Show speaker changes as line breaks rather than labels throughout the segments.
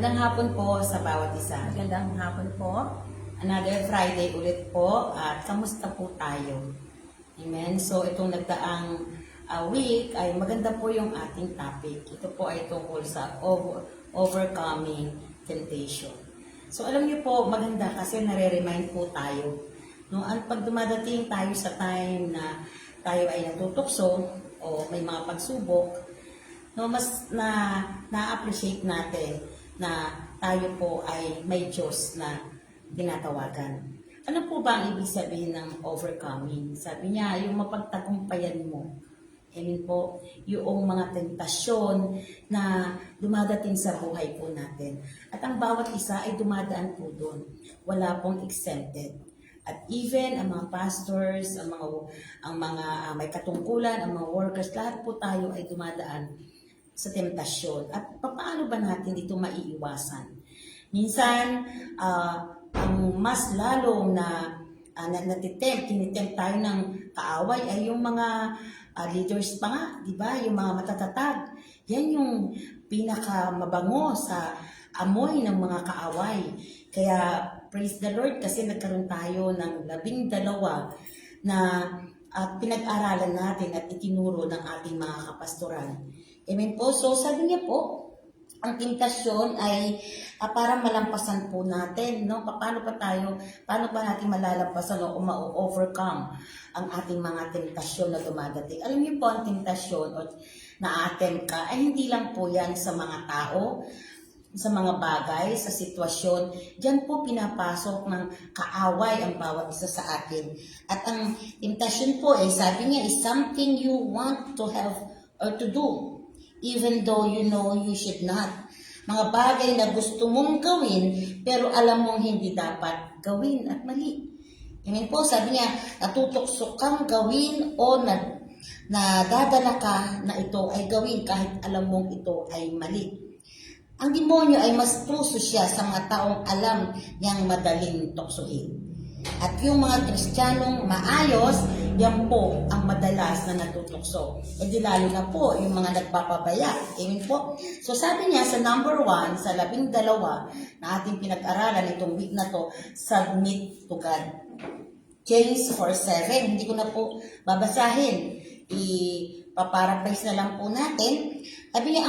Magandang hapon po sa bawat isa.
Magandang hapon po.
Another Friday ulit po at kamusta po tayo? Amen. So itong nagdaang week ay maganda po yung ating topic. Ito po ay tungkol sa overcoming temptation. So alam niyo po, maganda kasi nare-remind po tayo. No, pag dumadating tayo sa time na tayo ay natutukso o may mga pagsubok, no, mas na-appreciate natin na tayo po ay may Diyos na tinatawagan. Ano po ba ang ibig sabihin ng overcoming? Sabi niya, yung mapagtagumpayan mo. Amen po, yung mga tentasyon na dumadating sa buhay po natin. At ang bawat isa ay dumadaan po doon. Wala pong exempted. At even ang mga pastors, ang mga may katungkulan, ang mga workers, lahat po tayo ay dumadaan sa temtasyon. At paano ba natin ito maiiwasan? Minsan, ang mas lalong tinitempt tayo ng kaaway ay yung mga leaders pa nga, di ba? Yung mga matatatag. Yan yung pinakamabango sa amoy ng mga kaaway. Kaya, praise the Lord, kasi nagkaroon tayo ng 12 na pinag-aralan natin at itinuro ng ating mga kapastoran. Amen po. So, sabi niya po, ang tentasyon ay para malampasan po natin, no? Paano ba natin malalampasan o ma-overcome ang ating mga tentasyon na dumadating? Alam niyo po, ang tentasyon o na-attempt ka, ay hindi lang po yan sa mga tao, sa mga bagay, sa sitwasyon. Diyan po pinapasok ng kaaway ang bawat isa sa atin. At ang tentasyon po, sabi niya, is something you want to have or to do, even though you know you should not. Mga bagay na gusto mong gawin, pero alam mong hindi dapat gawin at mali. Amen po, sabi niya, natutokso kang gawin o nadadala ka na ito ay gawin kahit alam mong ito ay mali. Ang demonyo ay mas puso siya sa mga taong alam niyang madaling tuksohin. At yung mga Kristiyanong maayos, yan po ang madalas na natutokso. E di lalo na po yung mga nagpapabaya. Amen po. So sabi niya sa number 1, sa 12 na ating pinag-aralan itong week na to, submit to God. James 4:7. Hindi ko na po babasahin. Ipaparaphrase na lang po natin. Sabi niya,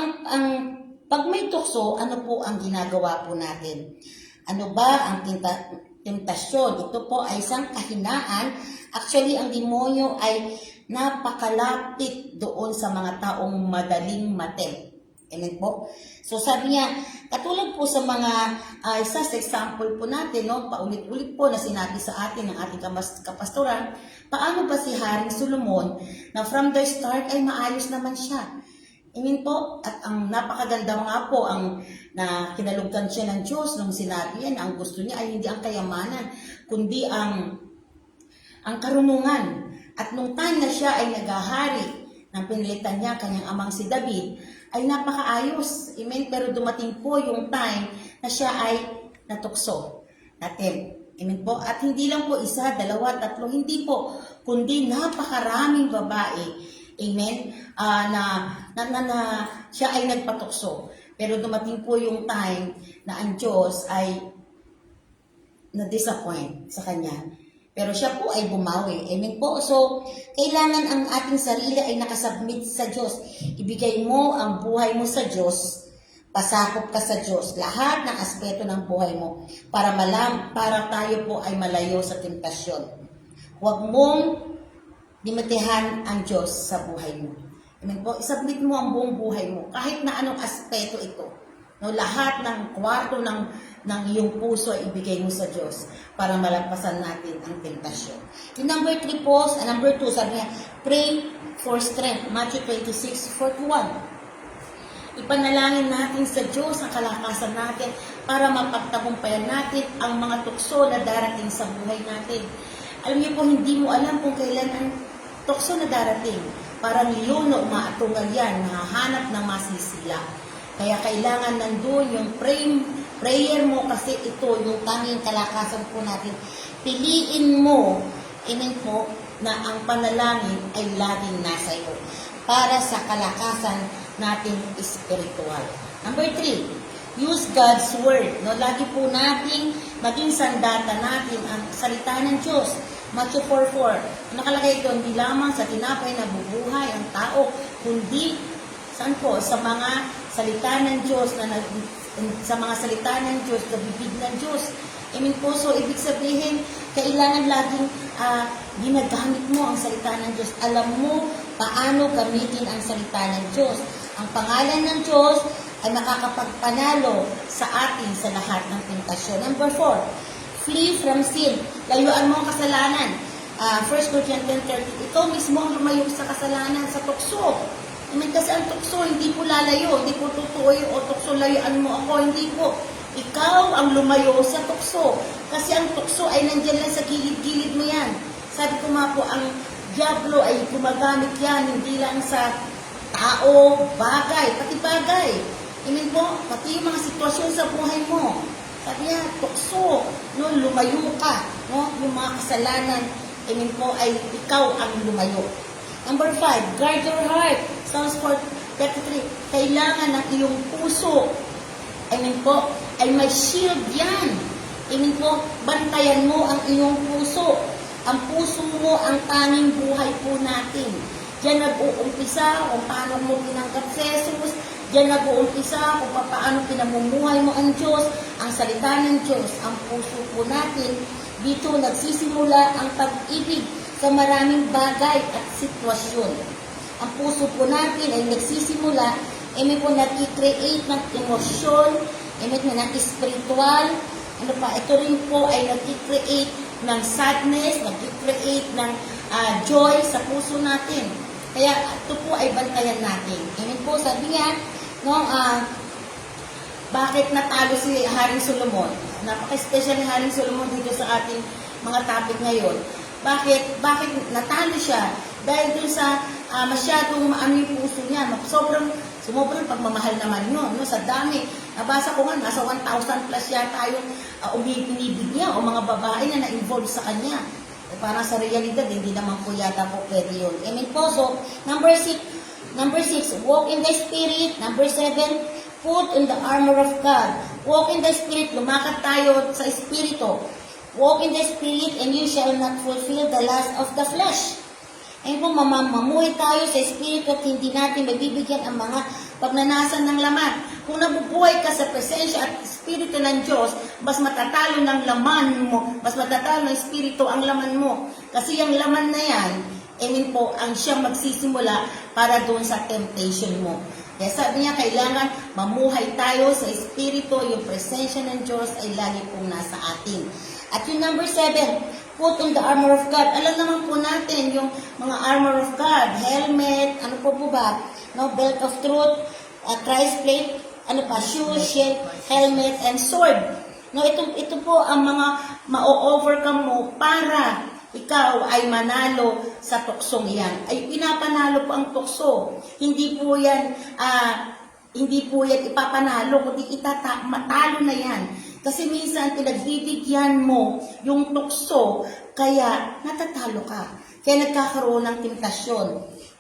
pag may tukso, ano po ang ginagawa po natin? Ano ba ang temptasyon? Ito po ay isang kahinaan. Actually, ang demonyo ay napakalapit doon sa mga taong madaling matempt. Amen po? So sabi niya, katulad po sa mga, isa sa example po natin, no, paulit-ulit po na sinabi sa atin ng ating kapastoran, paano ba si Haring Solomon na from the start ay maayos naman siya? Amen po? At ang napakaganda nga po na kinalugtan siya ng Diyos nung sinabi yan, ang gusto niya ay hindi ang kayamanan, kundi ang karunungan. At nung time na siya ay naghahari, nang pinilitan niya kanyang amang si David, ay napakaayos. Amen? Pero dumating po yung time na siya ay natukso. Amen po? At hindi lang po isa, dalawa, tatlo, hindi po, kundi napakaraming babae. Amen? Na siya ay nagpatukso. Pero dumating po yung time na ang Diyos ay na-disappoint sa kanya. Pero siya po ay bumawi. Amen po? So, kailangan ang ating sarili ay nakasubmit sa Diyos. Ibigay mo ang buhay mo sa Diyos. Pasakop ka sa Diyos. Lahat ng aspeto ng buhay mo para tayo po ay malayo sa tentasyon. Huwag mong limitahan ang Diyos sa buhay mo. Amen po? Isubmit mo ang buong buhay mo. Kahit na anong aspeto ito. No, lahat ng kwarto ng iyong puso ay ibigay mo sa Diyos para malagpasan natin ang tentasyon. Yung number 3 po, number 2, sabi niya, pray for strength. Matthew 26:41. Ipanalangin natin sa Diyos ang kalakasan natin para mapagtagumpayan natin ang mga tukso na darating sa buhay natin. Alam niyo po, hindi mo alam kung kailan ang tukso na darating. Parang leon na umaatungal yan, nahahanap ng masisila. Kaya kailangan nandun yung prayer mo kasi ito yung tanging kalakasan po natin. Piliin mo, amen po, na ang panalangin ay laging nasa iyo para sa kalakasan nating espiritual. Number 3, use God's Word. No? Lagi po nating maging sandata natin ang salita ng Diyos. Matthew 4:4. Nakalagay doon, hindi lamang sa tinapay na bubuhay ang tao, kundi saan po? Sa mga salita ng Diyos, sa mga salita ng Diyos, sa bibig ng Diyos. Amen po. So, ibig sabihin, kailangan laging ginagamit mo ang salita ng Diyos. Alam mo paano gamitin ang salita ng Diyos. Ang pangalan ng Diyos ay makakapagpanalo sa atin sa lahat ng tentasyon. Number 4, flee from sin. Layuan mo ang kasalanan. 1 Corinthians 10:30. Ikaw mismo ang lumayo sa kasalanan, sa tukso. Amen, kasi ang tukso hindi po lalayo, hindi po tutuoy o tukso layuan mo ako, hindi po. Ikaw ang lumayo sa tukso. Kasi ang tukso ay nandyan lang sa gilid-gilid mo yan. Sabi ko nga po, ang diablo ay gumagamit yan, hindi lang sa tao, bagay, pati bagay. Amen po, pati yung mga sitwasyon sa buhay mo. Sabi niya, tukso, no, lumayo ka, no, yung mga kasalanan, amen po, ay ikaw ang lumayo. Number 5, guard your heart. Psalms 4:33, kailangan ng iyong puso, amen po, ay may shield yan. Amen po, bantayan mo ang iyong puso. Ang puso mo ang tanging buhay po natin. Diyan nag-uumpisa kung paano mo tinanggap si Jesus. Diyan nag-uumpisa kung paano pinamumuhay mo ang Diyos, ang salita ng Diyos, ang puso po natin. Dito nagsisimula ang pag-ibig sa maraming bagay at sitwasyon. Ang puso po natin ay nagsisimula, po nag-create ng emosyon, ng spiritual, ito rin po ay nag-create ng sadness, nag-create ng joy sa puso natin. Kaya ito po ay bantayan natin. Amen po, sabi niya, no, bakit natalo si Haring Solomon? Napaka-special ni Haring Solomon dito sa ating mga topic ngayon. Bakit natalo siya? Dahil dun sa masyadong maano yung puso niya. Sobrang pagmamahal naman yun. No? Sa dami. Nabasa ko nga, nasa 1,000 plus yata yung binibig niya o mga babae na na-involve sa kanya. Parang sa realidad, hindi naman po yata po pwede yun. Amen po. So, number 6, walk in the Spirit. Number 7, put in the armor of God. Walk in the Spirit. Lumakad tayo sa Espiritu. Walk in the Spirit and you shall not fulfill the lust of the flesh. Ayun po, mamuhay tayo sa Espiritu at hindi natin mabibigyan ang mga pagnanasan ng laman. Kung nabubuhay ka sa presensya at Espiritu ng Diyos, mas matatalo ng laman mo, mas matatalo ng Espiritu ang laman mo. Kasi yung laman na yan, amen po, ang siyang magsisimula para doon sa temptation mo. Kaya sabi niya, kailangan mamuhay tayo sa Espiritu, yung presensya ng Diyos ay lagi pong nasa atin. At yung number 7, put on the armor of God. Alam naman po natin yung mga armor of God, helmet, ano po ba? No, belt of truth, Christ plate, shoes, shield, helmet, and sword. No, ito po ang mga ma-overcome mo para ikaw ay manalo sa tuksong yan. Ay pinapanalo po ang tukso. Hindi po yan ipapanalo, kundi matalo na yan. Kasi minsan pinagbibigyan mo yung tukso, kaya natatalo ka. Kaya nagkakaroon ng temptasyon.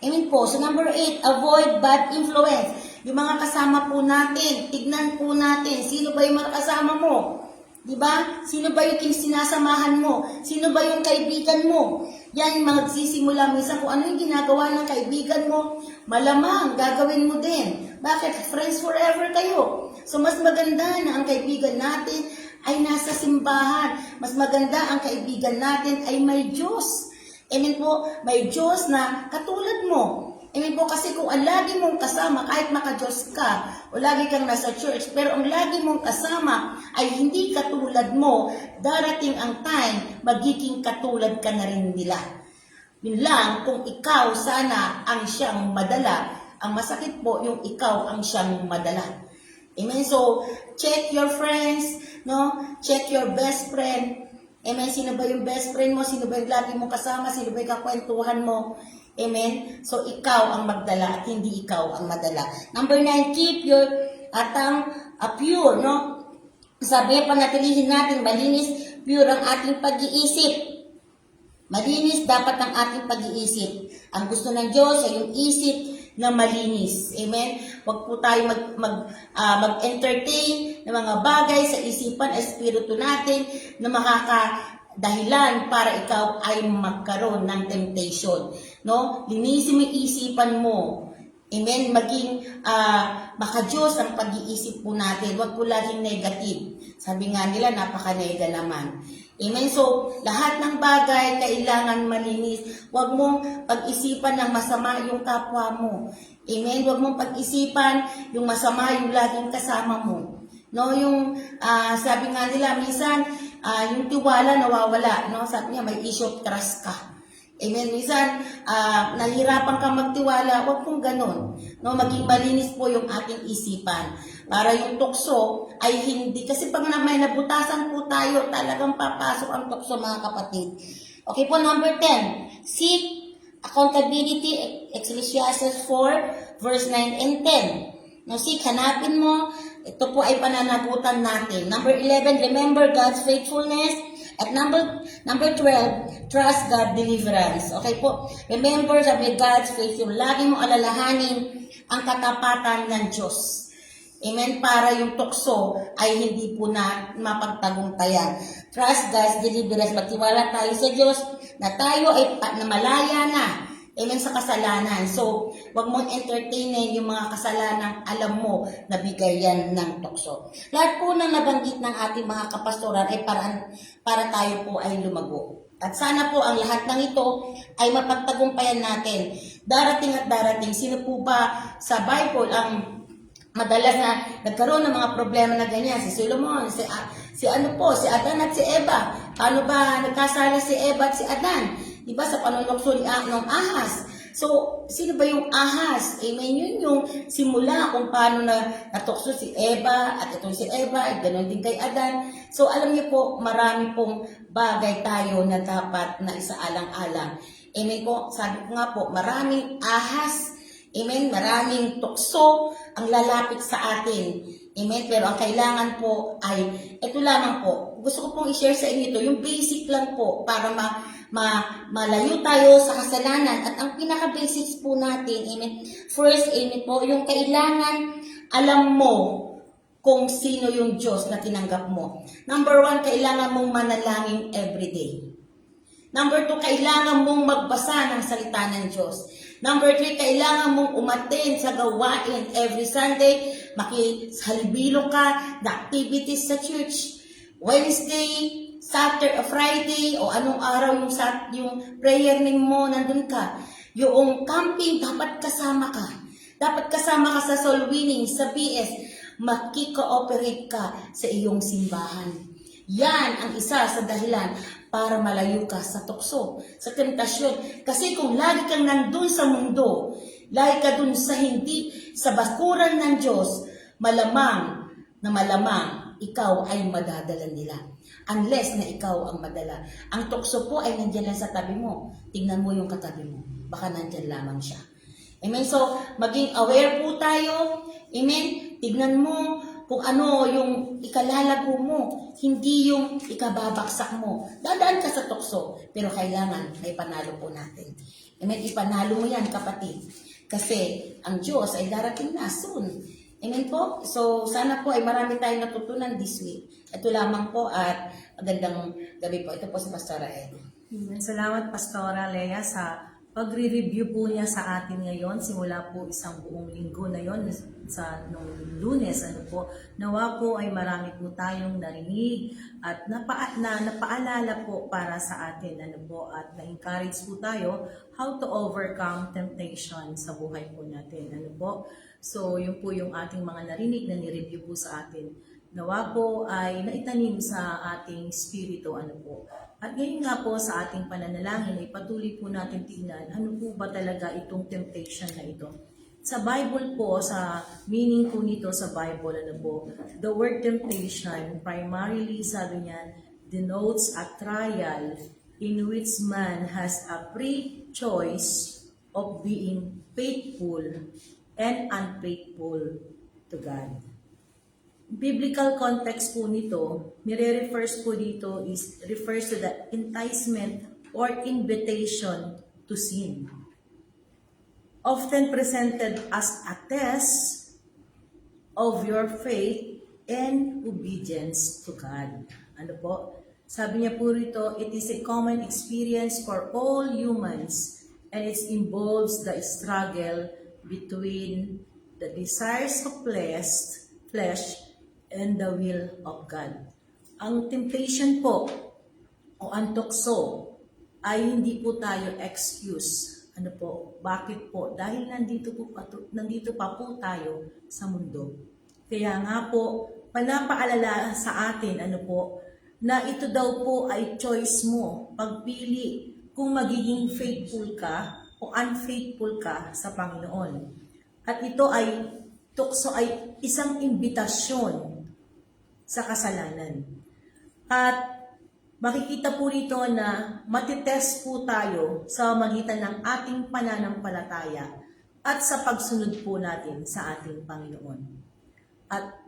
Amen po. So number 8, avoid bad influence. Yung mga kasama po natin, tignan po natin, sino ba yung mga kasama mo? Diba? Sino ba yung sinasamahan mo? Sino ba yung kaibigan mo? Yan magsisimula minsan kung ano yung ginagawa ng kaibigan mo, malamang gagawin mo din. Bakit? Friends forever kayo. So mas maganda na ang kaibigan natin ay nasa simbahan. Mas maganda ang kaibigan natin ay may Diyos. Amen po, may Diyos na katulad mo. Amen po, kasi kung ang lagi mong kasama, kahit maka-Diyos ka, o lagi kang nasa church, pero ang lagi mong kasama ay hindi katulad mo, darating ang time, magiging katulad ka na rin nila. Yun lang, kung ikaw sana ang siyang madala, ang masakit po yung ikaw ang siyang madala. Amen? So, check your friends, no? Check your best friend. Amen? Sino ba yung best friend mo? Sino ba yung lagi mong kasama? Sino ba yung kakwentuhan mo? Amen? So, ikaw ang magdala at hindi ikaw ang madala. Number 9, keep your atang pure, no? Sabi, panatilihin natin, malinis, pure ang ating pag-iisip. Malinis dapat ang ating pag-iisip. Ang gusto ng Diyos ay yung isip na malinis. Amen? Huwag po tayo mag-entertain ng mga bagay sa isipan, espiritu natin na makakadahilan para ikaw ay magkaroon ng temptation. No? Linisin mo yung isipan mo. Amen? Maging maka-Diyos ang pag-iisip po natin. Huwag po laging negative. Sabi nga nila, napaka-nega naman. Amen? So, lahat ng bagay kailangan malinis. Huwag mong pag-isipan ng masama yung kapwa mo. Amen? Huwag mong pag-isipan yung masama yung laging kasama mo. No, yung sabi nga nila, minsan, yung tiwala nawawala. No? Sabi niya, may issue of trust ka. Amen. Minsan, nahirapan ka magtiwala, huwag pong ganun. No, maging malinis po yung ating isipan. Para yung tukso ay hindi. Kasi pag may nabutasan po tayo, talagang papasok ang tukso, mga kapatid. Okay po, number 10. Seek accountability, Ecclesiastes 4, verse 9 and 10. No, seek, hanapin mo. Ito po ay pananagutan natin. Number 11, remember God's faithfulness. At number 12, trust God deliverance. Okay po? Remember, sabi God's faithful. Lagi mo alalahanin ang katapatan ng Diyos. Amen? Para yung tukso ay hindi po na mapagtagumpayan. Trust God's deliverance. Magtiwala tayo sa Diyos na tayo ay namalaya na. Amen, sa kasalanan. So, wag mong entertainin yung mga kasalanang alam mo na bigay yan ng tukso. Lahat po ng nabanggit ng ating mga kapastoran ay para tayo po ay lumago. At sana po ang lahat ng ito ay mapagtagumpayan natin. Darating at darating. Sino po ba sa Bible ang madalas na nagkaroon ng mga problema na ganyan? Si Solomon, si Adan at si Eva. Paano ba nagkasala si Eva at si Adan? Diba sa panunokso ng ahas? So, sino ba yung ahas? Amen, yun yung simula kung paano natukso si Eva at itong si Eva at ganoon din kay Adan. So, alam niyo po, marami pong bagay tayo na dapat na isaalang-alang. Amen po, sabi ko nga po, maraming ahas. Amen, maraming tukso ang lalapit sa atin. Amen, pero ang kailangan po ay, ito lamang po, gusto ko pong i-share sa inyo ito, yung basic lang po para malayo tayo sa kasalanan. At ang pinaka-basics po natin, amen, first, amen po, yung kailangan alam mo kung sino yung Diyos na tinanggap mo. Number 1, kailangan mong manalangin everyday. Number 2, kailangan mong magbasa ng salita ng Diyos. Number 3, kailangan mong umattend sa gawain every Sunday, makihalubilo ka na activities sa church. Wednesday, Saturday, Friday, o anong araw yung prayer mo, nandun ka. Yung camping, dapat kasama ka. Dapat kasama ka sa soul winning, sa PS. Makika-operate ka sa iyong simbahan. Yan ang isa sa dahilan para malayo ka sa tukso, sa tentasyon. Kasi kung lagi kang nandun sa mundo, lagi ka dun sa sa bakuran ng Diyos, malamang, ikaw ay madadala nila. Unless na ikaw ang madala. Ang tukso po ay nandiyan lang sa tabi mo. Tingnan mo yung katabi mo. Baka nandiyan lamang siya. Amen? So, maging aware po tayo. Amen? Tignan mo kung ano yung ikalalago mo. Hindi yung ikababaksak mo. Dadaan ka sa tukso. Pero kailangan may panalo po natin. Amen? Ipanalo mo yan, kapatid. Kasi ang Diyos ay darating na soon. Amen po? So, sana po ay marami tayong natutunan this week. Ito lamang po at magandang gabi po. Ito po si Pastora Ed.
Salamat, Pastora Lea, sa pagre-review po niya sa atin ngayon. Simula po isang buong linggo na yon sa nung Lunes. Nawa po ay marami po tayong narinig at napaalala po para sa atin. At na-encourage po tayo how to overcome temptation sa buhay po natin. So, yun po yung ating mga narinig na ni-review po sa atin. Nawa po ay naitanim sa ating spirito. At ngayon nga po sa ating pananalangin ay patuloy po natin tingnan ano po ba talaga itong temptation na ito. Sa Bible po, sa meaning po nito sa Bible, the word temptation primarily, sabi niya, denotes a trial in which man has a free choice of being faithful and unfaithful to God. Biblical context po nito, refers to the enticement or invitation to sin. Often presented as a test of your faith and obedience to God. Ano po? Sabi niya po rito, it is a common experience for all humans and it involves the struggle between the desires of flesh and the will of God. Ang temptation po o ang tukso ay hindi po tayo excuse. Ano po? Bakit po? Dahil nandito pa po tayo sa mundo. Kaya nga po, panapaalala sa atin, ano po, na ito daw po ay choice mo. Pagpili kung magiging faithful ka o unfaithful ka sa Panginoon. At ito ay, tukso ay isang imbitasyon sa kasalanan. At makikita po rito na matitest po tayo sa magitan ng ating pananampalataya at sa pagsunod po natin sa ating Panginoon. At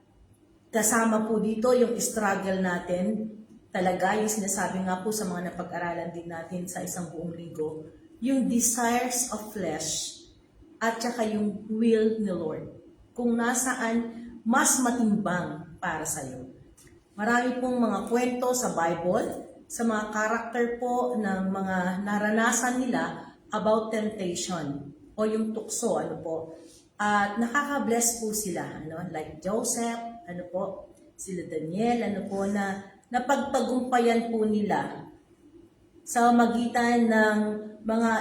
kasama po dito yung struggle natin, talaga yung sinasabi nga po sa mga napag-aralan din natin sa isang buong linggo, yung desires of flesh at saka yung will ni Lord. Kung nasaan mas matimbang para sa'yo. Marami pong mga kwento sa Bible, sa mga karakter po ng mga naranasan nila about temptation o yung tukso, ano po. At nakaka-bless po sila, ano, like Joseph, ano po, sila Daniel, ano po, na napagtagumpayan po nila sa magitan ng mga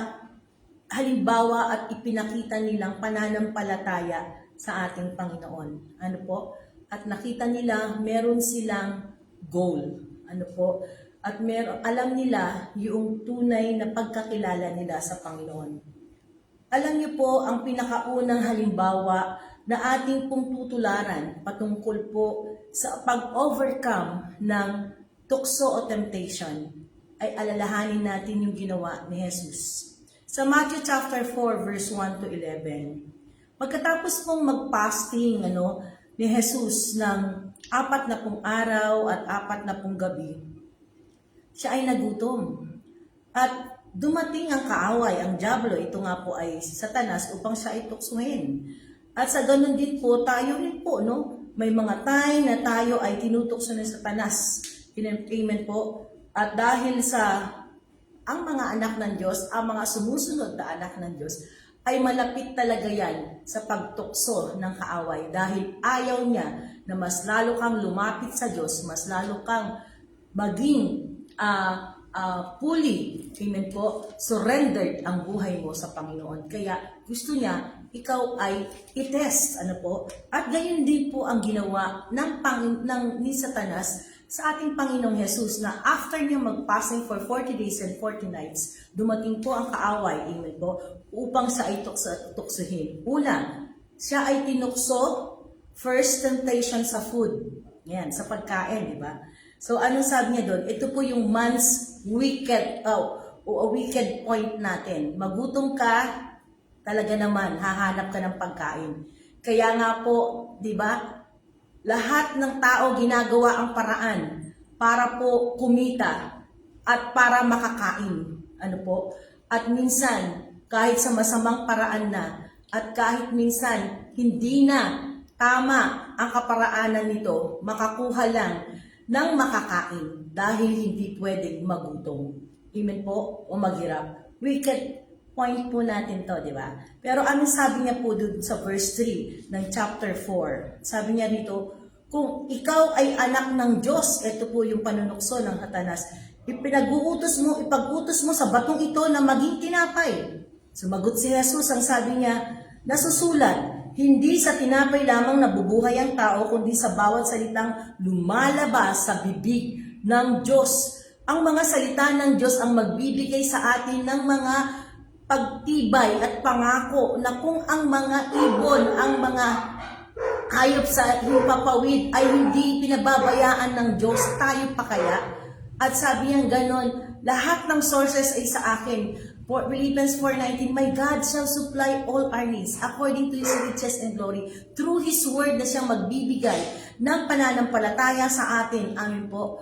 halimbawa at ipinakita nilang pananampalataya sa ating Panginoon. Ano po? At nakita nila meron silang goal. Ano po? At alam nila yung tunay na pagkakilala nila sa Panginoon. Alam niyo po, ang pinakaunang halimbawa na ating pong tutularan patungkol po sa pag-overcome ng tukso o temptation ay alalahanin natin yung ginawa ni Jesus. Sa Matthew chapter 4 verse 1 to 11, pagkatapos pong mag-fasting ni Jesus ng 40 araw at 40 gabi, siya ay nagutom. At dumating ang kaaway, ang dyablo, ito nga po ay si Satanas, upang siya ay tuksuhin. At sa ganun din po, tayo rin po, may mga time na tayo ay tinutukso ng Satanas. Amen po. At dahil sa ang mga anak ng Diyos, ang mga sumusunod na anak ng Diyos, ay malapit talaga yan sa pagtukso ng kaaway. Dahil ayaw niya na mas lalo kang lumapit sa Diyos, mas lalo kang maging fully, amen po, surrendered ang buhay mo sa Panginoon. Kaya gusto niya, ikaw ay itest, at gayon din po ang ginawa ni Satanas sa ating Panginoong Jesus na after niya mag-fasting for 40 days and 40 nights, dumating po ang kaaway, amen po, upang siya ay tuksuhin. Una, siya ay tinukso, first temptation sa food. Yan, sa pagkain, di ba? So, anong sabi niya doon? Ito po yung man's wicked point natin. Magutom ka, talaga naman, hahanap ka ng pagkain. Kaya nga po, di ba, lahat ng tao ginagawa ang paraan para po kumita at para makakain. At minsan, kahit sa masamang paraan na, at kahit minsan, hindi na tama ang kaparaanan nito, makakuha lang ng makakain dahil hindi pwedeng magutom. Amen po, o maghirap. Wicked point po natin to, di ba? Pero anong sabi niya po dun sa verse 3 ng chapter 4? Sabi niya dito, kung ikaw ay anak ng Diyos, ito po yung panunukso ng Satanas, ipag-utos mo sa batong ito na maging tinapay. Sumagot si Jesus, ang sabi niya, nasusulat, hindi sa tinapay lamang nabubuhay ang tao, kundi sa bawat salitang lumalabas sa bibig ng Diyos. Ang mga salita ng Diyos ang magbibigay sa atin ng mga pagtibay at pangako na kung ang mga ibon, ang mga hayop sa himpapawid ay hindi pinababayaan ng Diyos, tayo pa kaya? At sabi niya ganon, lahat ng sources ay sa akin. Philippians 4:19, my God shall supply all our needs according to His riches and glory through His word na siyang magbibigay ng pananampalataya sa atin. Amin po.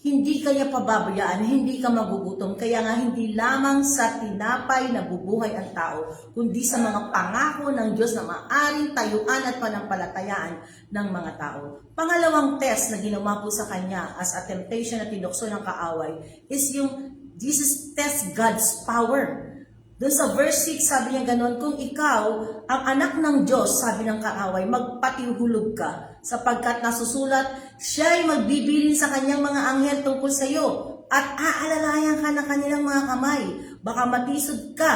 hindi kanya pababayaan, hindi ka magugutom. Kaya nga hindi lamang sa tinapay nabubuhay ang tao, kundi sa mga pangako ng Diyos na maaring tayuan at panampalatayaan ng mga tao. Pangalawang test na ginawa po sa kanya as a temptation na tinukso ng kaaway is yung Jesus test God's power. Doon sa verse 6, sabi niya ganun, kung ikaw, ang anak ng Diyos, sabi ng kaaway, magpatihulog ka, sapagkat nasusulat, siya ay magbibilin sa kanyang mga anghel tungkol sa iyo, at aalalayan ka ng kanilang mga kamay, baka matisod ka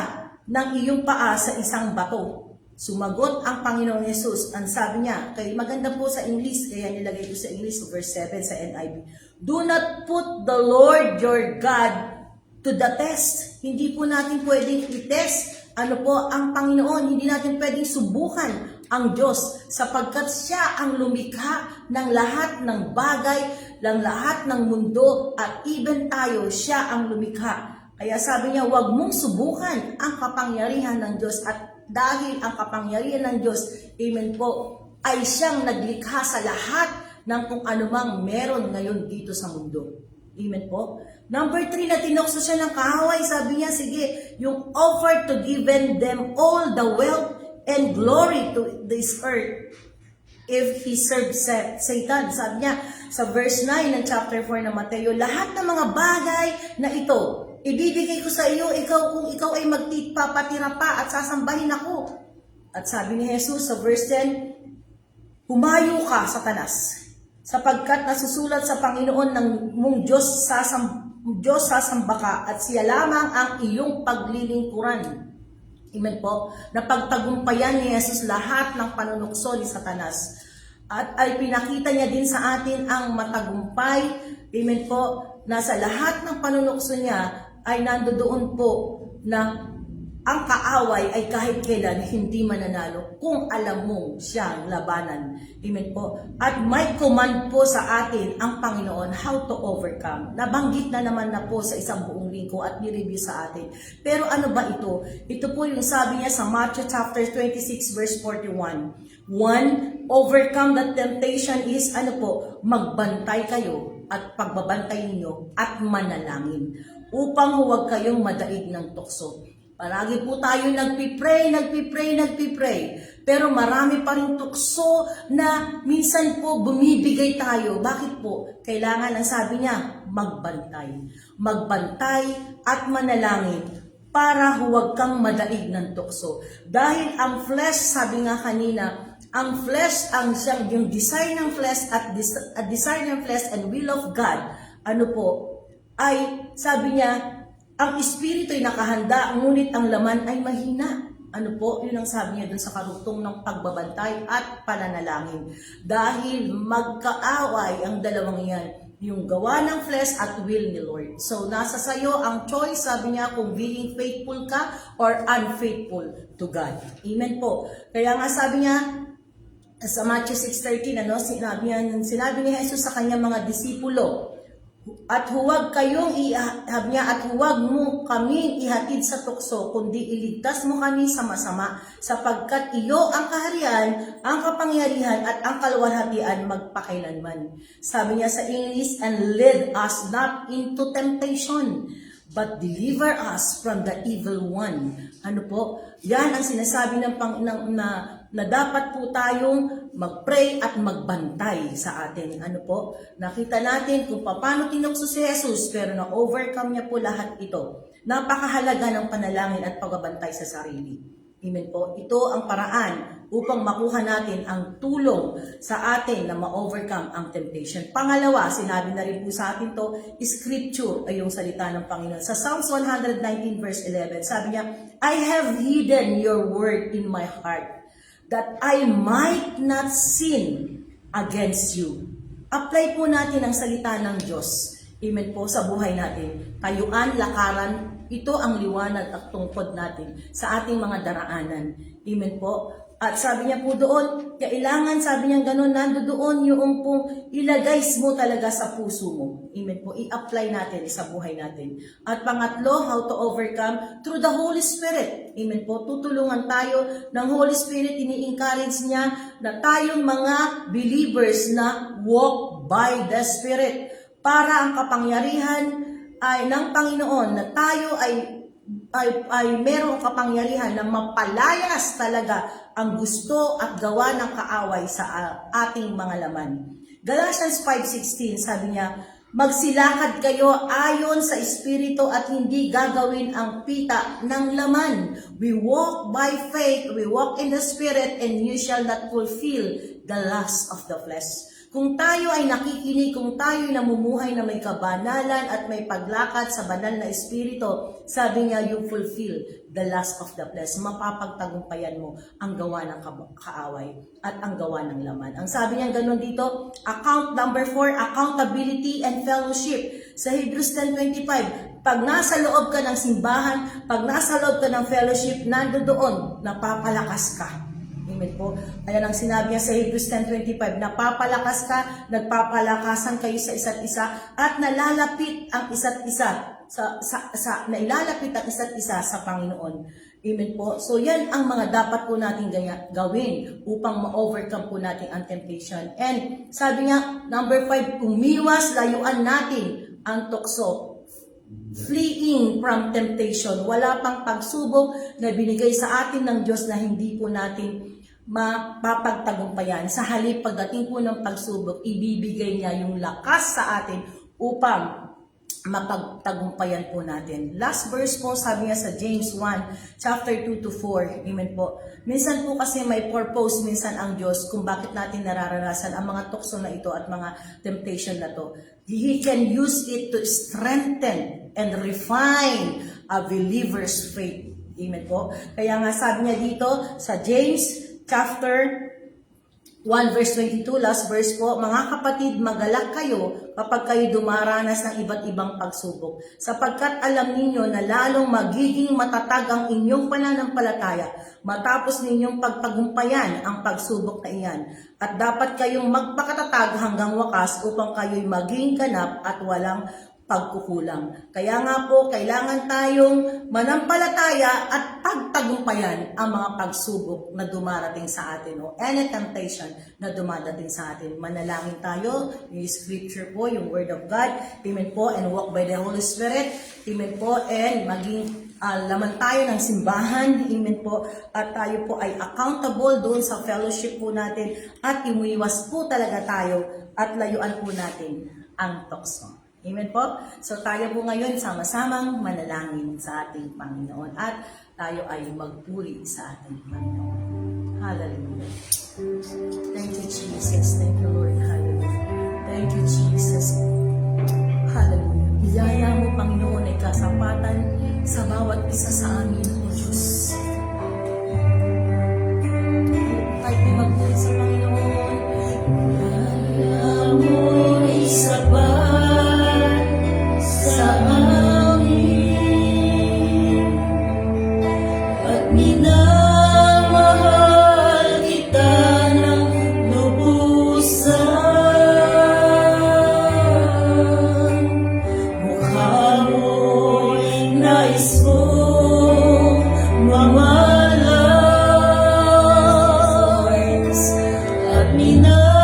ng iyong paa sa isang bato. Sumagot ang Panginoong Yesus, ang sabi niya, kaya maganda po sa English, kaya nilagay ko sa English, verse 7 sa NIV, do not put the Lord your God to the test. Hindi po natin pwedeng i-test ano po ang Panginoon. Hindi natin pwedeng subukan ang Diyos sapagkat siya ang lumikha ng lahat ng bagay, ng lahat ng mundo at even tayo, siya ang lumikha. Kaya sabi niya, huwag mong subukan ang kapangyarihan ng Diyos at dahil ang kapangyarihan ng Diyos, amen po, ay siyang naglikha sa lahat ng kung anumang meron ngayon dito sa mundo. Amen po. Number 3 na tinukso siya ng kaaway, sabi niya, sige, yung offer to given them all the wealth and glory to this earth if he serves Satan. Sabi niya sa verse 9 ng chapter 4 ng Mateo, lahat ng mga bagay na ito, ibibigay ko sa iyo, kung ikaw ay magpapatira pa at sasambahin ako. At sabi ni Jesus sa verse 10, humayo ka, Satanas, sapagkat nasusulat sa Panginoon ng mong Diyos sasamba ka at siya lamang ang iyong paglilingkuran. Amen po. Napagtagumpayan ni Jesus lahat ng panunukso ni Satanas. At ay pinakita niya din sa atin ang matagumpay. Amen po. Na sa lahat ng panunukso niya ay nandoon po na ang kaaway ay kahit kailan hindi mananalo kung alam mong siyang labanan. Amen po. At may command po sa atin ang Panginoon how to overcome. Nabanggit na naman na po sa isang buong linggo at nireview sa atin. Pero ano ba ito? Ito po yung sabi niya sa Matthew chapter 26 verse 41. 1. Overcome the temptation is ano po? Magbantay kayo at pagbabantay ninyo at manalangin upang huwag kayong madaig ng tukso. Palagi po tayo nagpipray. Pero marami pa rin tukso na minsan po bumibigay tayo. Bakit po? Kailangan, ang sabi niya, magbantay. Magbantay at manalangin para huwag kang madaig ng tukso. Dahil ang flesh, sabi nga kanina, ang flesh, yung desire ng flesh at desire ng flesh and will of God, ano po, ay sabi niya, ang espiritu ay nakahanda, ngunit ang laman ay mahina. Ano po? Yun ang sabi niya dun sa karugtong ng pagbabantay at pananalangin. Dahil magkaaway ang dalawang yan, yung gawa ng flesh at will ni Lord. So, nasa sayo ang choice, sabi niya, kung being faithful ka or unfaithful to God. Amen po. Kaya nga sabi niya, sa Matthew 6:13, sinabi ni Jesus sa kanyang mga disipulo, at huwag mo kaming ihatid sa tukso, kundi iligtas mo kami sa masama, sapagkat iyo ang kaharian, ang kapangyarihan, at ang kaluwalhatian magpakailanman. Sabi niya sa English, and lead us not into temptation, but deliver us from the evil one. Ano po? Yan ang sinasabi na dapat po tayong mag-pray at magbantay sa atin. Ano po? Nakita natin kung paano tinukso si Jesus, pero na-overcome niya po lahat ito. Napakahalaga ng panalangin at pagbabantay sa sarili. Amen po. Ito ang paraan upang makuha natin ang tulong sa atin na ma-overcome ang temptation. Pangalawa, sinabi na rin po sa atin to, scripture ay yung salita ng Panginoon. Sa Psalms 119 verse 11, sabi niya, I have hidden your word in my heart, that I might not sin against you. Apply po natin ang salita ng Diyos. Amen po sa buhay natin. Tayuan, lakaran, ito ang liwanag at tungkod natin sa ating mga daraanan. Amen po. At sabi niya po doon, kailangan, sabi niya gano'n, nandoon yung pong ilagay mo talaga sa puso mo. Amen po. I-apply natin sa buhay natin. At pangatlo, how to overcome? Through the Holy Spirit. Amen po. Tutulungan tayo ng Holy Spirit. Ini-encourage niya na tayong mga believers na walk by the Spirit. para ang kapangyarihan ay ng Panginoon na tayo ay merong kapangyarihan na mapalayas talaga ang gusto at gawa ng kaaway sa ating mga laman. Galatians 5:16, sabi niya, magsilakad kayo ayon sa Espiritu at hindi gagawin ang pita ng laman. We walk by faith, we walk in the Spirit, and you shall not fulfill the lust of the flesh. Kung tayo ay nakikinig, kung tayo ay namumuhay na may kabanalan at may paglakad sa banal na Espiritu, sabi niya, you fulfill the lust of the flesh. Mapapagtagumpayan mo ang gawa ng kaaway at ang gawa ng laman. Ang sabi niya ganun dito, number 4, accountability and fellowship. Sa Hebrews 10:25, pag nasa loob ka ng simbahan, pag nasa loob ka ng fellowship, nandoon, napapalakas ka. Amen po. Ayan ang sinabi niya sa Hebrews 10:25, napapalakas ka, nagpapalakasan kayo sa isa't isa, at nalalapit ang isa't isa nailalapit ang isa't isa sa Panginoon. Amen po. So yan ang mga dapat po natin gawin upang ma-overcome po natin ang temptation. And sabi niya, number 5, umiwas, layuan natin ang tukso. Fleeing from temptation. Wala pang pagsubok na binigay sa atin ng Diyos na hindi po natin mapapagtagumpayan. Sa halip, pagdating po ng pagsubok, ibibigay niya yung lakas sa atin upang mapagtagumpayan po natin. Last verse po, sabi niya sa James 1, chapter 2-4. Amen po. Minsan po kasi may purpose minsan ang Diyos kung bakit natin nararanasan ang mga tukso na ito at mga temptation na to. He can use it to strengthen and refine a believer's faith. Amen po. Kaya nga sabi niya dito sa James chapter 1 verse 22, last verse po, mga kapatid, magalak kayo kapag kayo dumaranas ng iba't ibang pagsubok, sapagkat alam ninyo na lalong magiging matatag ang inyong pananampalataya matapos ninyong pagtagumpayan ang pagsubok na iyan. At dapat kayong magpakatatag hanggang wakas upang kayo'y maging ganap at walang pagkukulang. Kaya nga po, kailangan tayong manampalataya at pagtagumpayan ang mga pagsubok na dumarating sa atin o any temptation na dumadating sa atin. Manalangin tayo, yung scripture po, yung word of God, amen po, and walk by the Holy Spirit, amen po, and maging laman tayo ng simbahan, amen po, at tayo po ay accountable doon sa fellowship po natin at imuiwas po talaga tayo at layuan po natin ang tukso. Amen po. So tayo po ngayon sama-samang manalangin sa ating Panginoon at tayo ay magpuri sa ating Panginoon. Hallelujah. Thank you, Jesus. Thank you, Lord. Hallelujah. Thank you, Jesus. Hallelujah. Biyaya mo, Panginoon, ay kasapatan sa bawat isa sa amin, O Diyos. Tayo ay magpuri sa Panginoon. Biyaya mo ay sapat sa amin at minamahal kita ng lubusan. Mukha mo'y nais kong mamalas at minamahal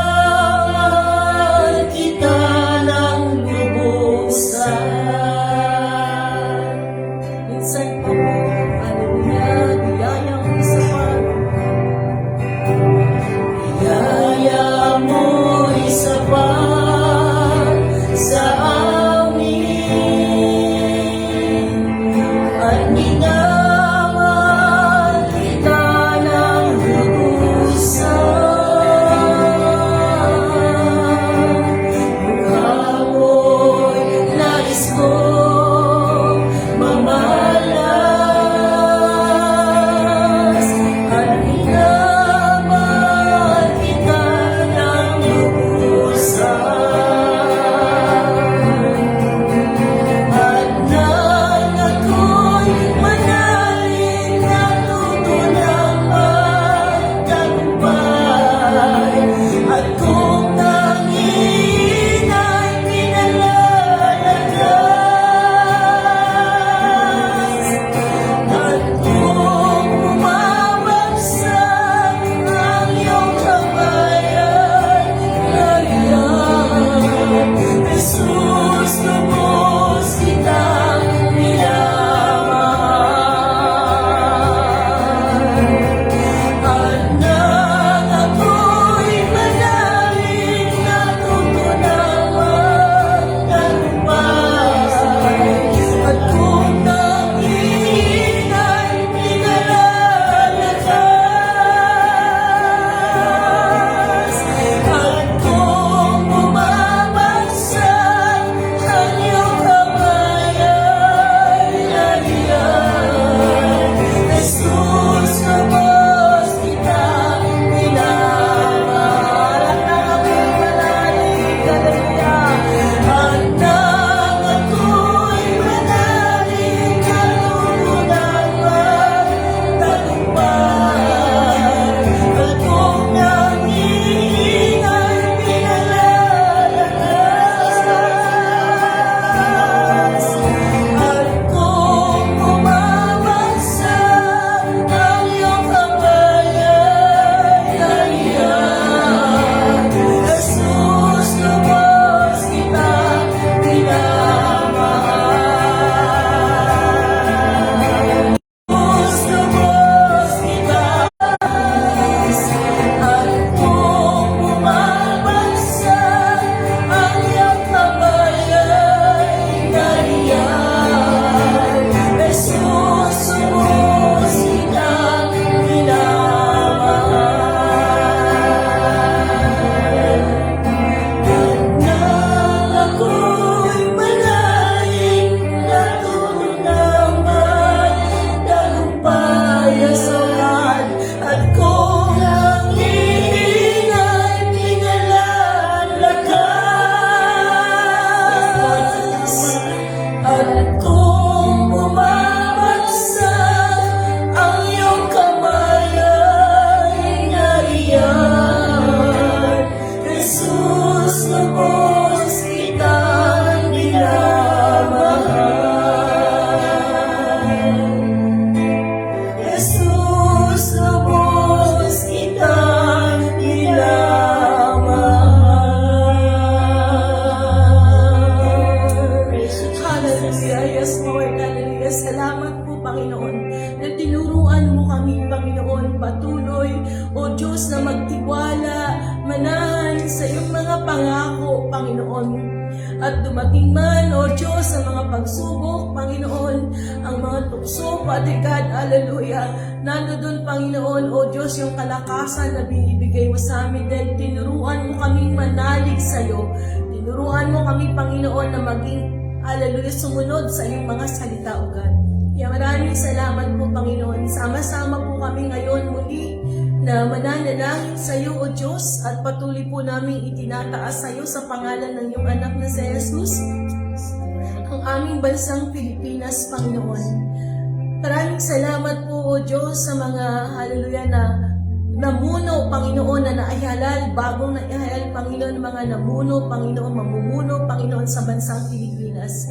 kita ng lubusan. Minsan po, hallelujah, biyaya patuloy, O Diyos, na magtiwala, manahan sa iyong mga pangako, Panginoon. At dumating man, O Diyos, sa mga pagsubok, Panginoon, ang mga tukso, Father God, hallelujah, nandoon, Panginoon, O Diyos, yung kalakasan na binibigay mo sa amin dahil tinuruan mo kaming manalig sa iyo. Tinuruan mo kami, Panginoon, na maging, hallelujah, sumunod sa iyong mga salita, O God. Kaya maraming salamat po, Panginoon. Sama-sama po kami ngayon muli na mananalangin sa iyo, O Diyos, at patuloy po namin itinataas sa iyo sa pangalan ng iyong anak na si Jesus, ang aming bansang Pilipinas, Panginoon. Maraming salamat po, O Diyos, sa mga, hallelujah, na namuno, Panginoon, na naihalal, bagong naihalal, Panginoon, mga namuno, Panginoon, mamumuno, Panginoon, sa bansang Pilipinas.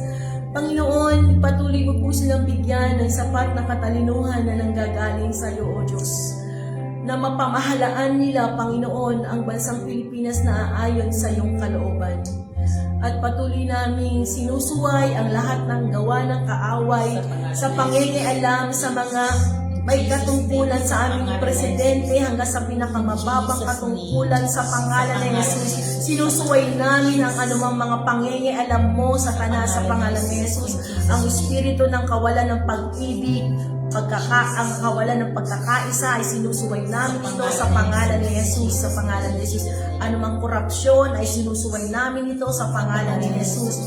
Panginoon, patuloy mo po silang bigyan ng sapat na katalinuhan na nanggagaling sa iyo, O Diyos, na mapamahalaan nila, Panginoon, ang bansang Pilipinas na aayon sa iyong kalooban. At patuloy namin sinusuway ang lahat ng gawa ng kaaway sa pangingialam sa mga may katungkulan sa aming presidente hanggang sa pinakamababang katungkulan sa pangalan ni Jesus. Sinusuway namin ang anumang mga pangingialam mo sa pangalan ni Jesus. Ang espiritu ng kawalan ng pag-ibig, ang kawalan ng pagkakaisa ay sinusuway namin ito sa pangalan ni Jesus, sa pangalan ni Jesus. Anumang korupsyon ay sinusuway namin ito sa pangalan ni Jesus.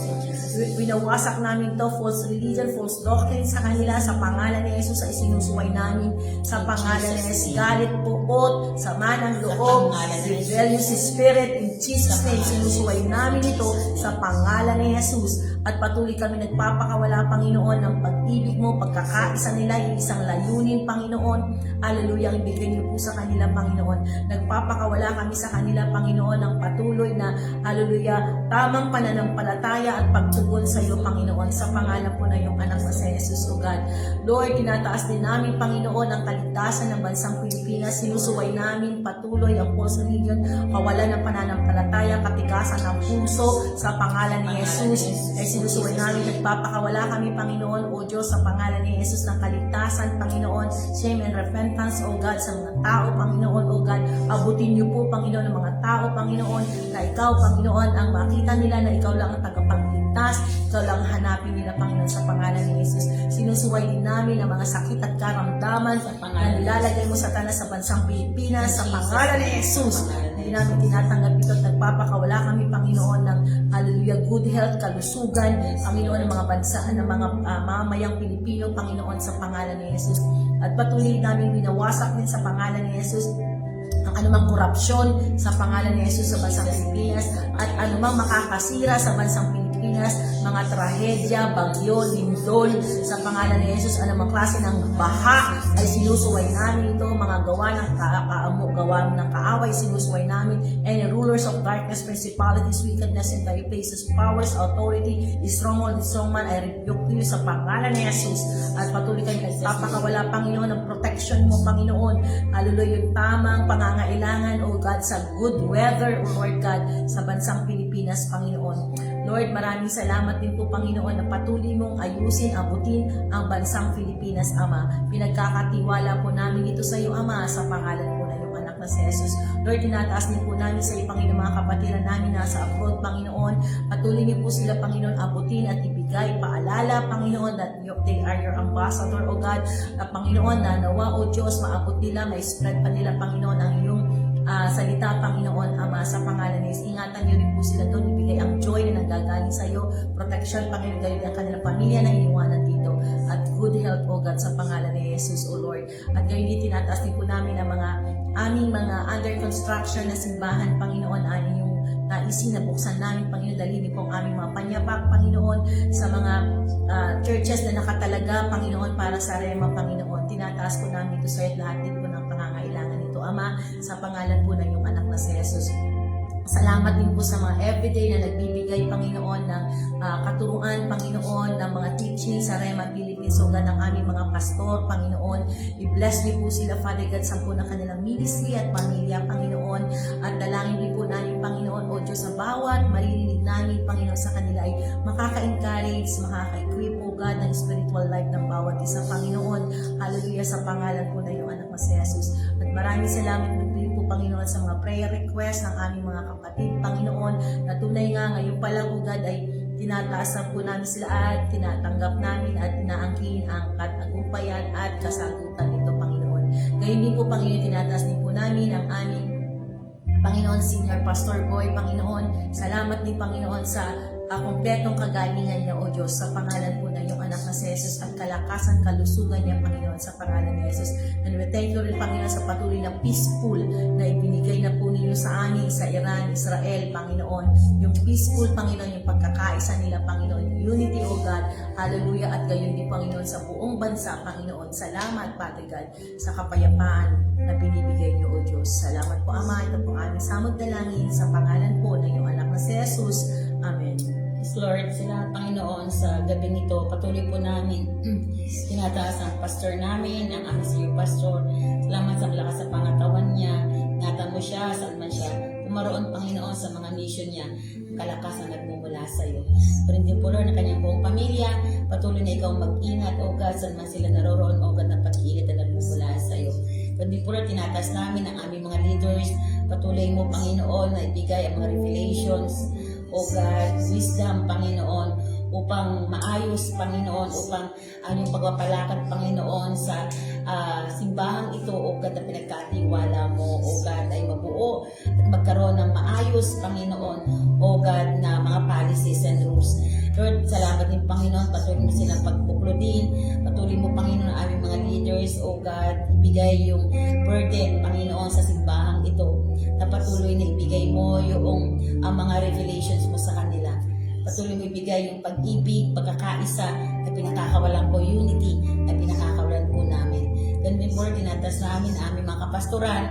Winawasak namin to false religion, false doctrine sa kanila, sa pangalan ni Jesus ay sinusuway namin sa pangalan ni Jesus. Galit, puot, sama ng loob, rebellious spirit, in Jesus name, sinusuway namin ito sa pangalan ni Jesus. At patuloy kami nagpapakawala, Panginoon, ng pag-ibig mo, pagkakaisa nila, isang layunin, Panginoon. Hallelujah, ibigay niyo po sa kanila, Panginoon. Nagpapakawala kami sa kanila, Panginoon, ng patuloy na, hallelujah, tamang pananampalataya at pagtugon sa iyo, Panginoon, sa pangalan po na iyong anak na si Jesus, O God. Lord, tinataas din namin, Panginoon, ang kaligtasan ng bansang Pilipinas. Sinusuway namin patuloy ang false religion, kawalan ng pananampalataya, katigasan ng puso, sa pangalan ni Jesus. Sinusuway namin, nagpapakawala kami, Panginoon, O Diyos, sa pangalan ni Jesus ng kaligtasan, Panginoon, shame and repentance, O God, sa mga tao, Panginoon, O God. Abutin niyo po, Panginoon, ang mga tao, Panginoon, na ikaw, Panginoon, ang makita nila na ikaw lang ang tagapagligtas, ikaw lang ang hanapin nila, Panginoon, sa pangalan ni Jesus. Sinusuway din namin ang mga sakit at karamdaman na nilalagay mo sa tanas sa bansang Pilipinas, sa pangalan ni Jesus. Hindi namin tinatanggap ito at nagpapakawala kami, Panginoon, ng hallelujah, good health, kalusugan, Panginoon, ng mga bansa, ng mga mamayang Pilipino, Panginoon, sa pangalan ni Jesus. At patuloy namin binawasak din sa pangalan ni Jesus ang anumang korupsyon sa pangalan ni Jesus sa bansang Pilipinas at anumang makakasira sa bansang Pilipinas, mga trahedya, bagyo, lindol, sa pangalan ni Jesus, anumang klase ng baha ay sinusuway namin ito, mga gawa ng kaaway, sinusuway namin, any rulers of darkness, principalities, wickedness in high places, powers, authority, stronghold, strongman, I rebuke you sa pangalan ni Jesus. At patuloy kami nagpapakawala, Panginoon, ng protection mo, Panginoon, hallelujah, yung tamang pangangailangan, O God, sa good weather, O Lord God, sa bansang Pilipinas, Panginoon. Lord, maraming salamat din po, Panginoon, na patuloy mong ayusin, abutin ang bansang Pilipinas, Ama. Pinagkakatiwala po namin ito sa iyo, Ama, sa pangalan po na iyong anak na si Jesus. Lord, tinataas din po namin sa iyo, Panginoon, mga kapatiran namin nasa abroad, Panginoon. Patuloy niyo po sila, Panginoon, abutin at ibigay, paalala, Panginoon, that they are your ambassador, O God. Na Panginoon, na nawa, O Diyos, maabot nila, ma-spread pa nila, Panginoon, ang iyong salita, Panginoon, Ama, sa pangalan ni Jesus. Ingatan niyo rin po sila doon, ibigay ang joy na nanggagaling sa iyo, protection, Panginoon, galing ang kanilang pamilya na iniwanan dito, at good health, O God, sa pangalan ni Jesus, O Lord. At gayon din tinataas din po namin ang aming mga under construction na simbahan, Panginoon, yung naisin na buksan namin, Panginoon, dalhin po ang aming mga panyapak, Panginoon, sa mga churches na nakatalaga, Panginoon, para sa Rema, Panginoon. Tinataas po namin ito sa iyo, lahat din po ng pangangailangan nito, Ama, sa pangalan po ng iyong anak na si Jesus. Salamat din po sa mga everyday na nagbibigay, Panginoon, ng katuruan, Panginoon, ng mga teaching sa Rema Philippines, o ng aming mga pastor, Panginoon. I-bless niyo po sila, Father God, sa po ng kanilang ministry at pamilya, Panginoon. At dalangin din po namin, Panginoon, O Diyos, sa bawat maririnig namin, Panginoon, sa kanila ay makaka-encourage, makaka-equip, O God, ng spiritual life ng bawat isa, Panginoon. Hallelujah, sa pangalan po na iyong anak na si Jesus. At Maraming salamat din po, Panginoon, sa mga prayer request ng aming mga kapatid, Panginoon, na tunay nga ngayon pa lang, O God, ay tinataasan po namin sila at tinatanggap namin at tinaangkin ang katagumpayan at kasagutan nito, Panginoon. Ngayon din po, Panginoon, tinataas din po namin ang aming Panginoon, Senior Pastor Boy, Panginoon. Salamat din, Panginoon, sa kumpletong kagalingan niya, O Diyos, sa pangalan po ng iyong anak na si Jesus at kalakasan, kalusugan niya, Panginoon, sa pangalan ni Jesus. And we thank you rin, Panginoon, sa patuloy na peaceful na ibinigay na po ninyo sa amin, sa Iran, Israel, Panginoon. Yung peaceful, Panginoon, yung pagkakaisa nila, Panginoon, yung unity, O God. Hallelujah. At gayon din, Panginoon, sa buong bansa, Panginoon. Salamat, Father God, sa kapayapaan na binibigay niyo, O Diyos. Salamat po, Ama. Ito po aming samot dalangin sa pangalan po ng iyong anak na si Jesus. Amen.
Yes, Lord, salamat, Panginoon, sa gabi nito. Patuloy po namin tinataas ang pastor namin, ang aming senior pastor. Salamat sa lakas sa pangatawan niya. Ingatan mo siya, saan man siya pumaroon, Panginoon, sa mga mission niya. Kalakasan nagmumula sa iyo. Pero din po, Lord, ng kanyang buong pamilya. Patuloy na ikaw mag-ingat, O God, saan man sila naroroon, O God, na pag-iingat na nagmumula sa iyo. Pero din po, Lord, tinataas namin ang aming mga leaders. Patuloy mo, Panginoon, na ibigay ang mga revelations, O God, wisdom, Panginoon, upang maayos, Panginoon, upang yung pagpapalakad, Panginoon, sa simbahang ito, O God, na pinagkatiwala mo, O God, ay mabuo at magkaroon ng maayos, Panginoon, O God, na mga policies and rules. Lord, salamat din, Panginoon, patuloy mo silang pagbuklodin, patuloy mo, Panginoon, ang aming mga leaders, O God, ibigay yung burden, Panginoon, sa simbahang ito, na patuloy na ibigay mo yung mga revelations mo sa kanila. Patuloy mo ibigay yung pag-ibig, pagkakaisa, na pinakakawalan po, unity, na pinakakawalan po namin. Ganun din po, tinatas namin ang aming mga kapastoran,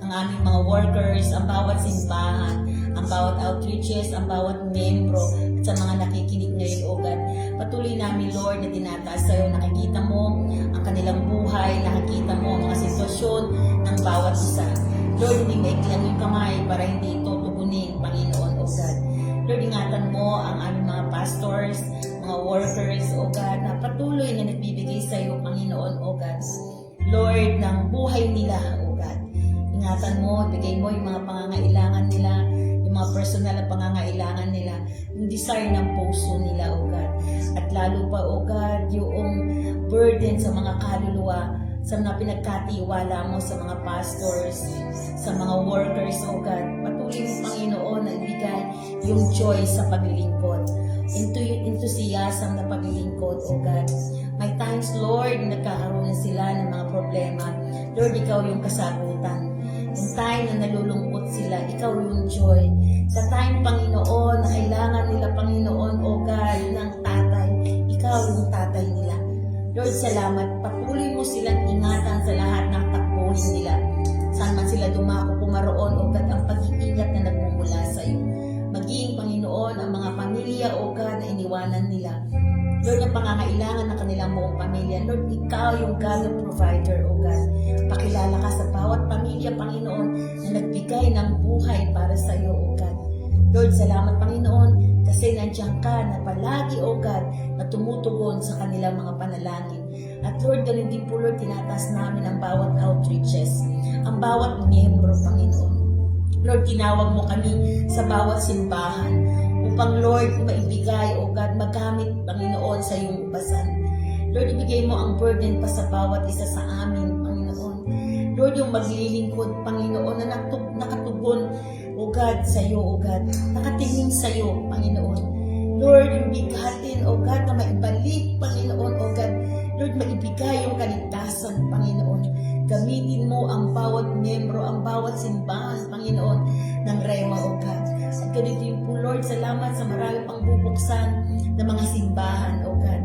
ang aming mga workers, ang bawat simbahan, ang bawat outreaches, ang bawat membro, at sa mga nakikinig ngayon, O God. Patuloy namin, Lord, na tinataas sa'yo, nakikita mo ang kanilang buhay, nakikita mo ang mga sitwasyon ng bawat isa. Lord, hindi maiklang yung kamay para hindi ito tugunin, Panginoon, O God. Lord, ingatan mo ang aming mga pastors, mga workers, O God, na patuloy na nagbibigay sa iyo, Panginoon, O God. Lord, ng buhay nila, O God. Ingatan mo, ibigay mo yung mga pangangailangan nila, yung mga personal na pangangailangan nila, yung desire ng puso nila, O God. At lalo pa, O God, yung burden sa mga kaluluwa, sa mga pinagkatiwala mo sa mga pastors, sa mga workers, O God. Patuloy mo, Panginoon, na ibigay yung joy sa paglilingkod, enthusiasm na paglilingkod, O God. May times, Lord, nagkakaroon sila ng mga problema. Lord, ikaw yung kasagutan. Yung time na nalulungkot sila, ikaw yung joy. Sa time, Panginoon, na kailangan nila, Panginoon, O God, ng tatay, ikaw yung tatay nila. Lord, salamat. Patuloy mo silang ingatan sa lahat ng takbuhin nila. Saan man sila dumako, pumaroon, O God, ang pag-iingat na nagmumula sa iyo. Maging, Panginoon, ang mga pamilya, O God, na iniwanan nila. Lord, ang pangangailangan ng kanilang buong pamilya. Lord, ikaw yung God of provider, O God. Pakilala ka sa bawat pamilya, Panginoon, na nagbigay ng buhay para sa iyo, O God. Lord, salamat, Panginoon, kasi nandiyan ka na palagi, O God, na tumutugon sa kanilang mga panalangin. At Lord, ganun din po, Lord, tinataas namin ang bawat outreaches, ang bawat miyembro, Panginoon. Lord, tinawag mo kami sa bawat simbahan upang, Lord, maibigay, O God, magamit, Panginoon, sa iyong ubasan. Lord, ibigay mo ang burden pa sa bawat isa sa amin, Panginoon. Lord, yung maglilingkod, Panginoon, na nakatugon, O God, sa iyo, O God. Nakatingin sa iyo, Panginoon. Lord, yung bigatin, O God, na maibalik, Panginoon, O God. Lord, maibigay yung kaligtasan, Panginoon. Gamitin mo ang bawat miyembro, ang bawat simbahan, Panginoon, ng Rema, O God. At ganito yung po, Lord, salamat sa marami pang bubuksan ng mga simbahan, O God.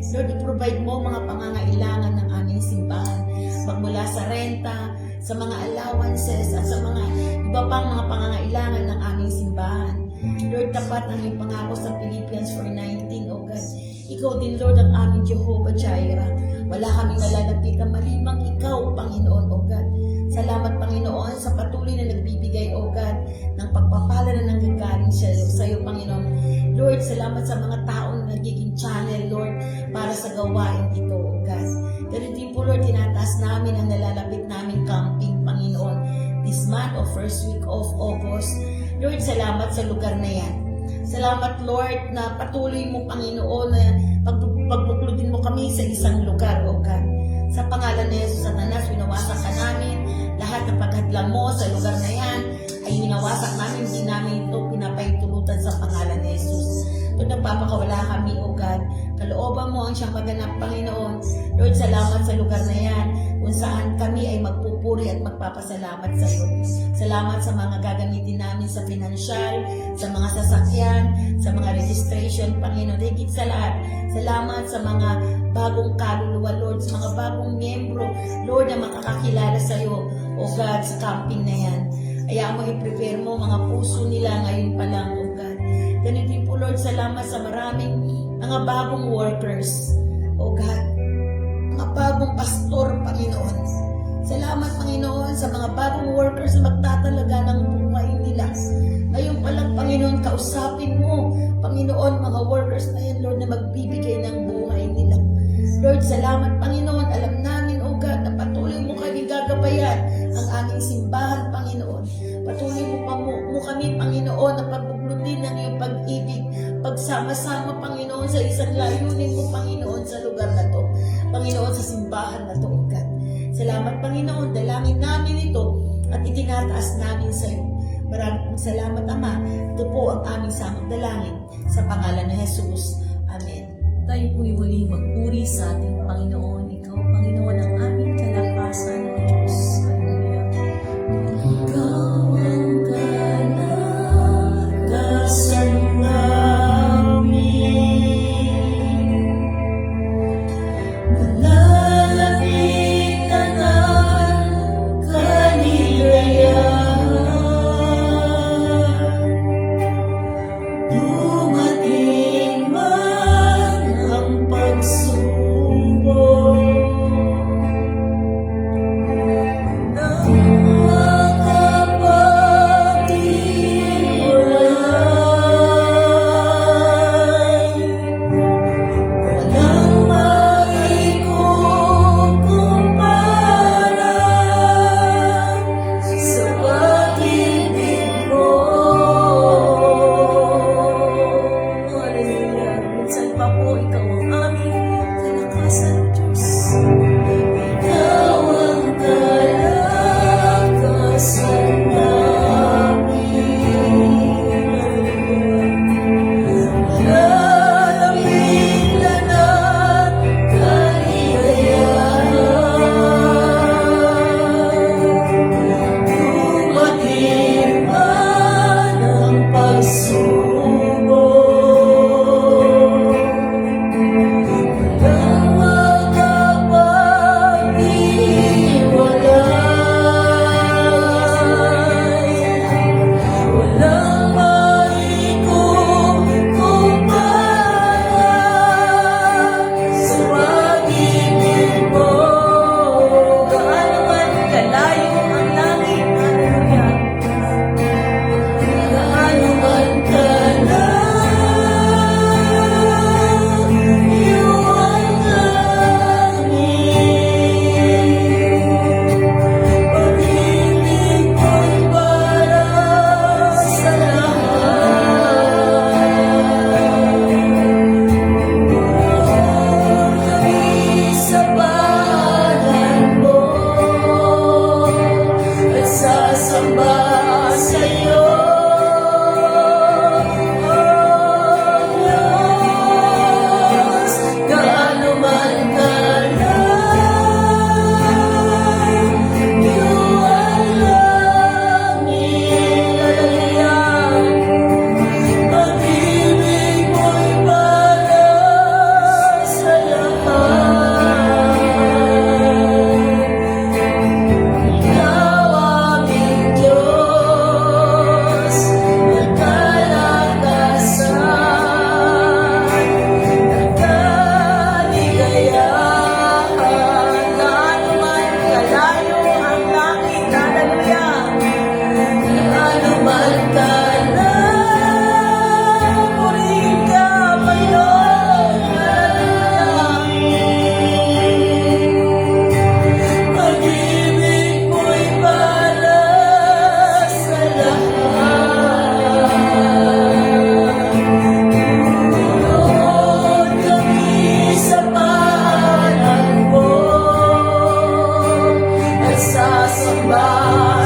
Lord, i-provide mo mga pangangailangan ng aming simbahan. Magmula sa renta, sa mga allowances, at sa mga iba pang mga pangangailangan ng aming simbahan. Lord, tapat ang iyong pangako sa Philippians 4:19, O God. Ikaw din, Lord, ang aming Jehovah Jireh. Wala kaming nalalapitan malimang ikaw, Panginoon, O God. Salamat, Panginoon, sa patuloy na nagbibigay, O God, ng pagpapala na nanggagaling sa iyo, Panginoon. Lord, salamat sa mga tao na nagiging channel, Lord, para sa gawain ito, O God. Ganun din po, Lord, tinataas namin ang nalalapit naming camping, Panginoon. first week of August. Lord, salamat sa lugar na yan. Salamat, Lord, na patuloy mo, Panginoon, na pagbuklodin mo kami sa isang lugar, O God. Sa pangalan ni Jesus, Satanas, winawasak ka namin. Lahat ng paghadlang mo sa lugar na yan ay hinawasak namin, hindi namin ito pinapahintulutan sa pangalan ni Jesus. Ito nagpapakawala kami, O God. Kalooban mo ang siyang maganap, Panginoon. Lord, salamat sa lugar na yan kung saan kami ay magpupuri at magpapasalamat sa iyo. Salamat sa mga gagamitin namin sa pinansyal, sa mga sasakyan, sa mga registration, Panginoon. Higit sa lahat, salamat sa mga bagong kaluluwa, Lord, sa mga bagong miyembro, Lord, na makakakilala sa iyo, O God, sa camping na yan. Ayaw mo i-prepare mo mga puso nila ngayon pa lang, O God. Ganun din po, Lord, salamat sa maraming mga bagong workers, O God. Mga bagong pastor, Panginoon. Salamat, Panginoon, sa mga bagong workers na magtatalaga ng buhay nila. Ngayon pa lang, Panginoon, kausapin mo, Panginoon, mga workers na yan, Lord, na magbibigay ng buhay nila. Lord, salamat, Panginoon. Alam namin, O God, na patuloy mo kami gagabayan ang aming simbahan, Panginoon. Patuloy mo kami, Panginoon, na pagbublutin ng iyong pag-ibig, pagsama-sama, Panginoon, sa isang layunin mo, Panginoon, sa lugar na to. Panginoon, sa simbahan na to, O God. Salamat, Panginoon. Dalangin namin ito at itinataas namin sa iyo. Maraming salamat, Ama. Ito po ang aming samang dalangin sa pangalan ng Jesus. Amen.
Tayo po'y muling magpuri sa ating Panginoon. Ikaw, Panginoon, ang aming kalakasan ng Diyos. Hallelujah. Ikaw ang kalakasan namin. Malalapitan ang kaligayahan. Dumating man ang pagsubok,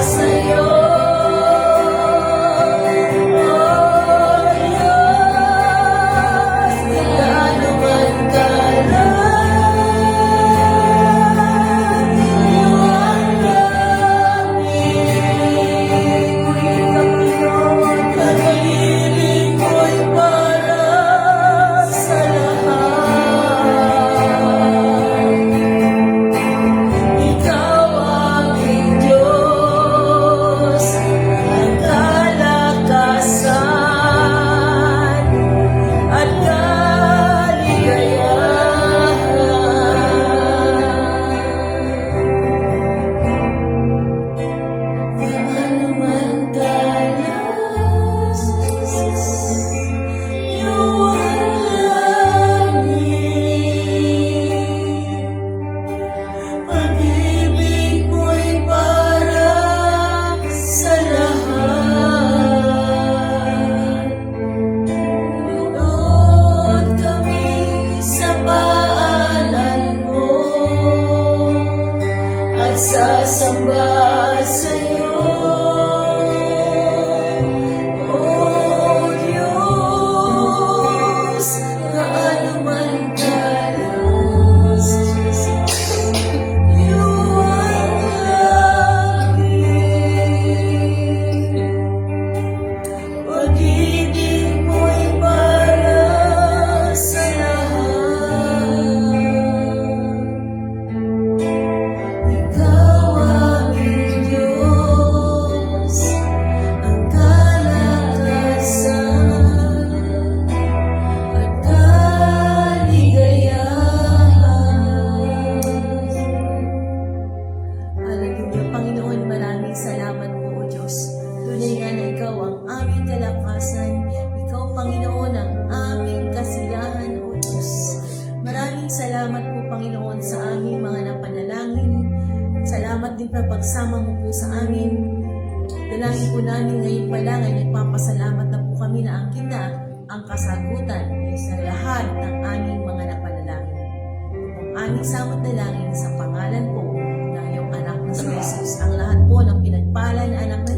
sa'yo. Pag-ibig mo'y para sa lahat. Lord, kami sa paanan mo at sasamba sa'yo. O Diyos, gaano man kalas, pag-ibig mo'y para sa lahat. Ikaw aming Diyos, ang kalakasan at kaligayahan. Hallelujah. Panginoon, maraming salamat po, O Diyos. Tunay nga na Ikaw ang aming kalakasan. Ikaw, Panginoon, ang aming kasiyahan, O Diyos. Maraming salamat po, Panginoon, sa aming mga napanalangin. Salamat din pa pagsama mo po sa amin. Dalangin po namin ngayon pa lang ay nagpapasalamat na po kami na ang kita ang kasagutan sa lahat ng aming mga napanalangin. Ang aming samot dalangin sa pangalan po ng iyong anak na si Jesus, ang lahat po ng pinagpala na anak na